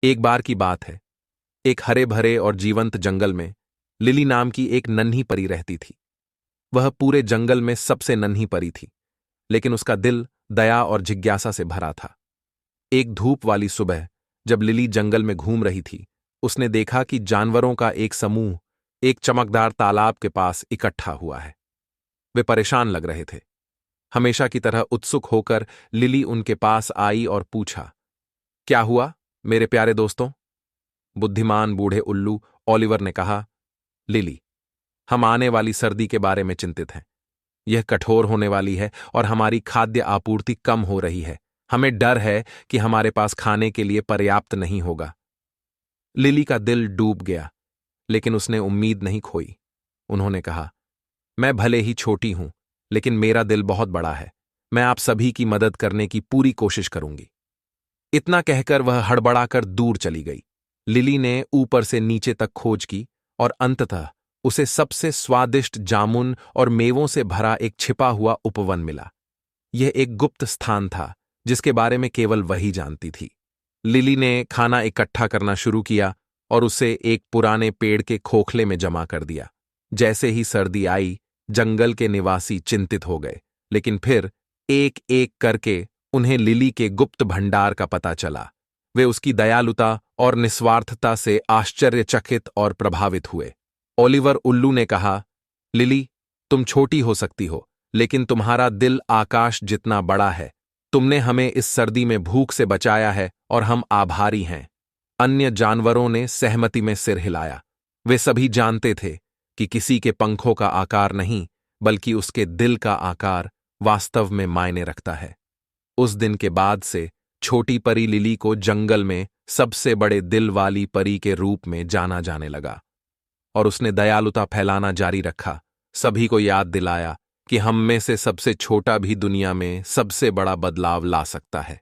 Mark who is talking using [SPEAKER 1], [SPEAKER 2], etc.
[SPEAKER 1] एक बार की बात है। एक हरे भरे और जीवंत जंगल में लिली नाम की एक नन्ही परी रहती थी। वह पूरे जंगल में सबसे नन्ही परी थी, लेकिन उसका दिल दया और जिज्ञासा से भरा था। एक धूप वाली सुबह जब लिली जंगल में घूम रही थी, उसने देखा कि जानवरों का एक समूह एक चमकदार तालाब के पास इकट्ठा हुआ है। वे परेशान लग रहे थे। हमेशा की तरह उत्सुक होकर लिली उनके पास आई और पूछा, क्या हुआ मेरे प्यारे दोस्तों? बुद्धिमान बूढ़े उल्लू ओलिवर ने कहा, लिली, हम आने वाली सर्दी के बारे में चिंतित हैं। यह कठोर होने वाली है और हमारी खाद्य आपूर्ति कम हो रही है। हमें डर है कि हमारे पास खाने के लिए पर्याप्त नहीं होगा। लिली का दिल डूब गया, लेकिन उसने उम्मीद नहीं खोई। उन्होंने कहा, मैं भले ही छोटी हूं, लेकिन मेरा दिल बहुत बड़ा है। मैं आप सभी की मदद करने की पूरी कोशिश करूंगी। इतना कहकर वह हड़बड़ाकर दूर चली गई। लिली ने ऊपर से नीचे तक खोज की और अंततः उसे सबसे स्वादिष्ट जामुन और मेवों से भरा एक छिपा हुआ उपवन मिला। यह एक गुप्त स्थान था जिसके बारे में केवल वही जानती थी। लिली ने खाना इकट्ठा करना शुरू किया और उसे एक पुराने पेड़ के खोखले में जमा कर दिया। जैसे ही सर्दी आई, जंगल के निवासी चिंतित हो गए, लेकिन फिर एक एक करके उन्हें लिली के गुप्त भंडार का पता चला। वे उसकी दयालुता और निस्वार्थता से आश्चर्यचकित और प्रभावित हुए। ओलिवर उल्लू ने कहा, लिली, तुम छोटी हो सकती हो, लेकिन तुम्हारा दिल आकाश जितना बड़ा है। तुमने हमें इस सर्दी में भूख से बचाया है और हम आभारी हैं। अन्य जानवरों ने सहमति में सिर हिलाया। वे सभी जानते थे कि किसी के पंखों का आकार नहीं, बल्कि उसके दिल का आकार वास्तव में मायने रखता है। उस दिन के बाद से छोटी परी लिली को जंगल में सबसे बड़े दिल वाली परी के रूप में जाना जाने लगा और उसने दयालुता फैलाना जारी रखा, सभी को याद दिलाया कि हम में से सबसे छोटा भी दुनिया में सबसे बड़ा बदलाव ला सकता है।